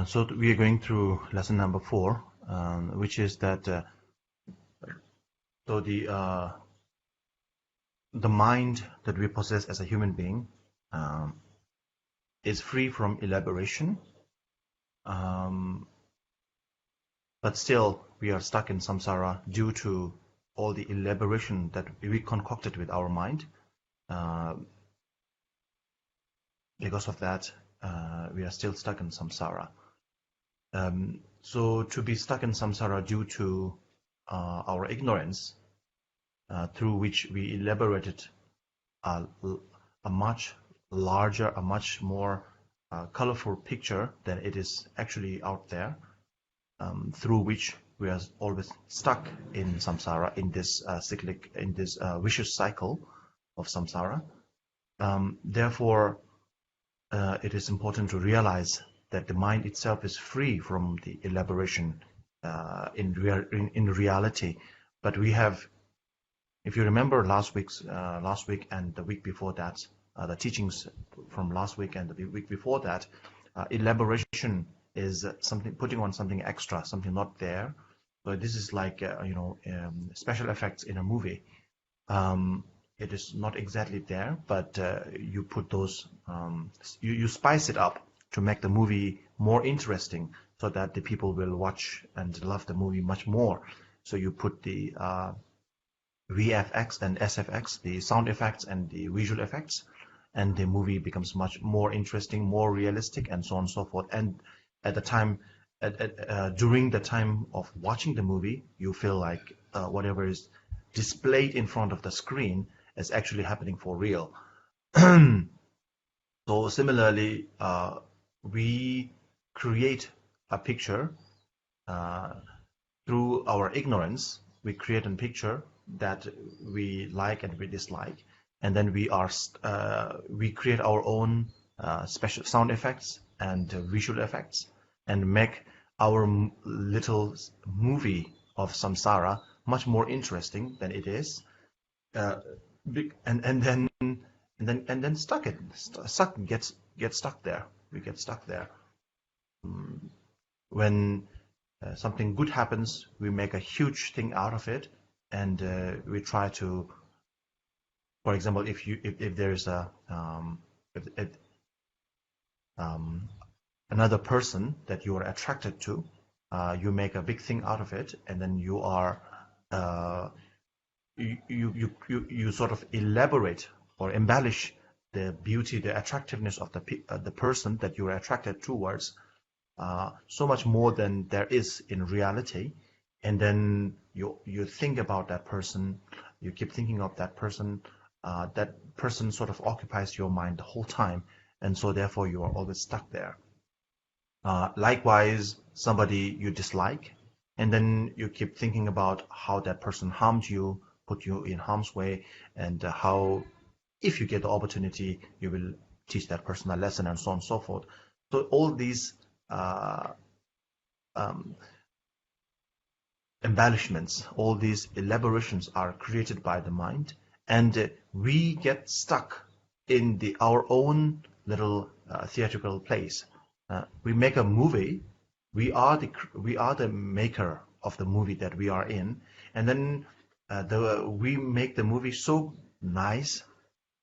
So we are going through lesson number 4, which is that so the mind that we possess as a human being is free from elaboration, but still we are stuck in samsara due to all the elaboration that we concocted with our mind. Because of that, we are still stuck in samsara. So to be stuck in samsara due to our ignorance, through which we elaborated a much larger, a much more colorful picture than it is actually out there, through which we are always stuck in samsara, in this cyclic, in this vicious cycle of samsara. Therefore, it is important to realize that the mind itself is free from the elaboration in reality. But we have, if you remember last week and the week before that, the teachings from last week and the week before that, elaboration is something, putting on something extra, something not there. So this is like special effects in a movie. It is not exactly there, but you put those, you spice it up to make the movie more interesting, so that the people will watch and love the movie much more. So you put the VFX and SFX, the sound effects and the visual effects, and the movie becomes much more interesting, more realistic, and so on and so forth. And at the time, during the time of watching the movie, you feel like whatever is displayed in front of the screen is actually happening for real. So similarly, we create a picture through our ignorance. We create a picture that we like and we dislike, and then we create our own special sound effects and visual effects, and make our little movie of samsara much more interesting than it is, and then get stuck there. We get stuck there. When something good happens, we make a huge thing out of it, and we try to, for example, if there is a another person that you are attracted to, you make a big thing out of it, and then you are you sort of elaborate or embellish the beauty, the attractiveness of the person that you are attracted towards, so much more than there is in reality. And then you think about that person, you keep thinking of that person sort of occupies your mind the whole time, and so therefore you are always stuck there. Likewise, somebody you dislike, and then you keep thinking about how that person harmed you, put you in harm's way, and how, if you get the opportunity, you will teach that person a lesson, and so on and so forth. So all these embellishments, all these elaborations are created by the mind, and we get stuck in our own little theatrical place. We make a movie. We are the maker of the movie that we are in, and then we make the movie so nice.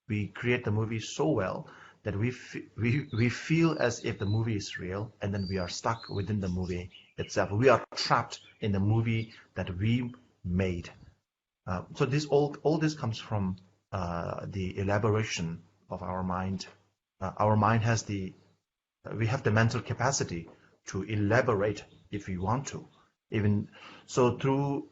We create the movie so well that we feel as if the movie is real, and then we are stuck within the movie itself. We are trapped in the movie that we made. So this all this comes from the elaboration of our mind. Our mind has we have the mental capacity to elaborate if we want to. Even so, through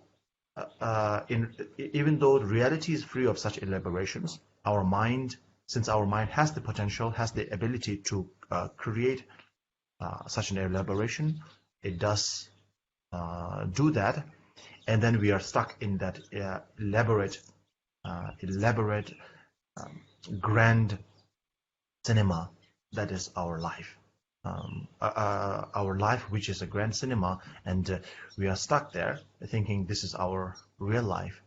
even though reality is free of such elaborations, our mind, since our mind has the potential, has the ability to create such an elaboration, it does do that, and then we are stuck in that elaborate, grand cinema that is our life. Our life, which is a grand cinema, and we are stuck there thinking this is our real life.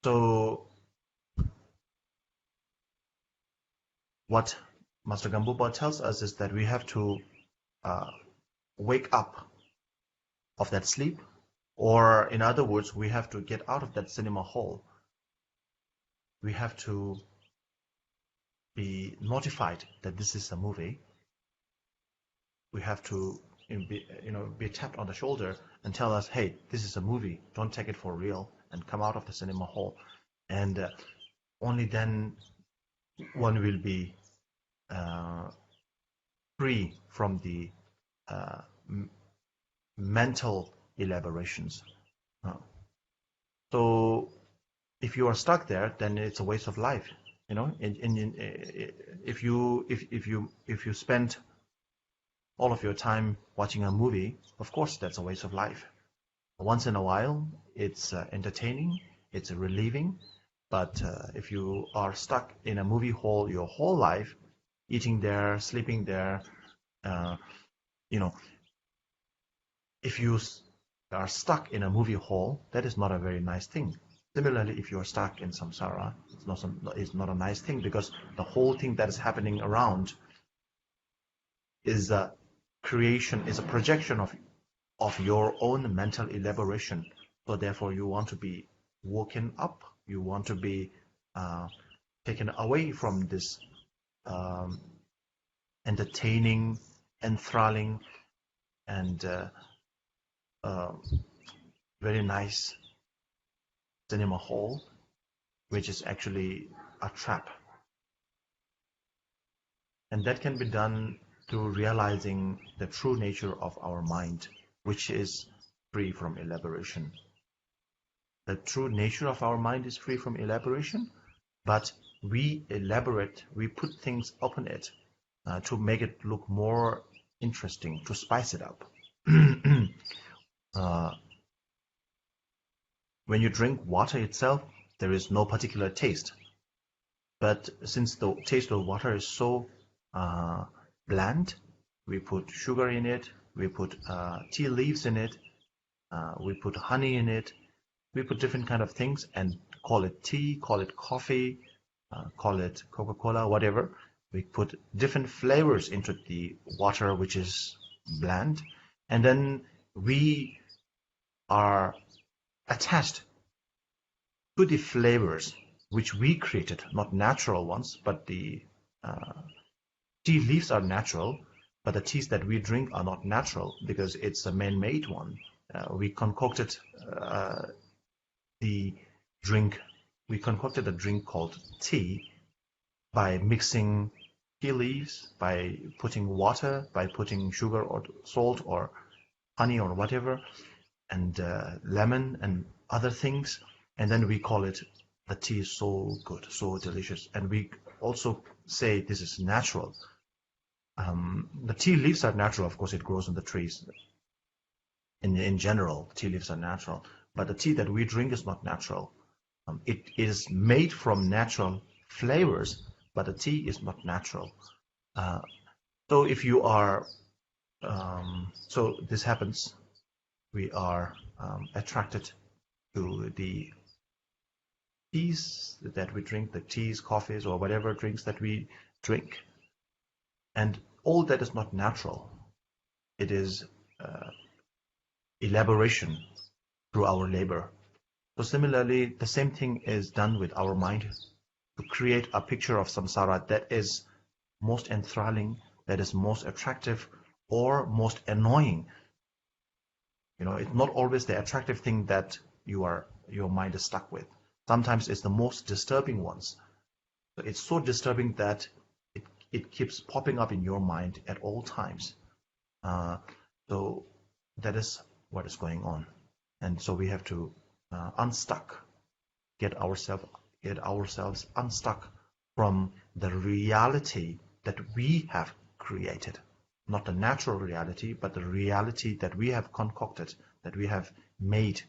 So what Master Gambupa tells us is that we have to wake up of that sleep, or in other words, we have to get out of that cinema hall. We have to be notified that this is a movie. We have to be tapped on the shoulder and tell us, hey, this is a movie, don't take it for real, and come out of the cinema hall. And only then one will be free from the mental elaborations. So if you are stuck there, then it's a waste of life. If you spend all of your time watching a movie, of course that's a waste of life. Once in a while, it's entertaining, it's relieving. But if you are stuck in a movie hall your whole life, eating there, sleeping there, if you are stuck in a movie hall, that is not a very nice thing. Similarly, if you are stuck in samsara, it's not a nice thing, because the whole thing that is happening around is a creation, is a projection of your own mental elaboration. So therefore, you want to be woken up. You want to be taken away from this entertaining, enthralling, and very nice cinema hall, which is actually a trap. And that can be done through realizing the true nature of our mind, which is free from elaboration. The true nature of our mind is free from elaboration, but we elaborate, we put things upon it to make it look more interesting, to spice it up. When you drink water itself, there is no particular taste. But since the taste of water is so bland, we put sugar in it, we put tea leaves in it, we put honey in it, we put different kind of things and call it tea, call it coffee, call it Coca-Cola, whatever. We put different flavors into the water, which is bland, and then we are attached to the flavors which we created, not natural ones, but the tea leaves are natural, but the teas that we drink are not natural because it's a man-made one. We concocted a drink called tea by mixing tea leaves, by putting water, by putting sugar or salt or honey or whatever, and lemon and other things, and then we call it, the tea is so good, so delicious, and we also say this is natural. The tea leaves are natural, of course, it grows on the trees. In general, tea leaves are natural, but the tea that we drink is not natural. It is made from natural flavors, but the tea is not natural. So if you are, so this happens, we are attracted to the teas that we drink, the teas, coffees, or whatever drinks that we drink. And all that is not natural. It is elaboration through our labor. So similarly, the same thing is done with our mind to create a picture of samsara that is most enthralling, that is most attractive, or most annoying. It's not always the attractive thing that your mind is stuck with. Sometimes it's the most disturbing ones. So it's so disturbing that it keeps popping up in your mind at all times. So that is what is going on. And so we have to unstuck, get ourselves unstuck from the reality that we have created. Not the natural reality, but the reality that we have concocted, that we have made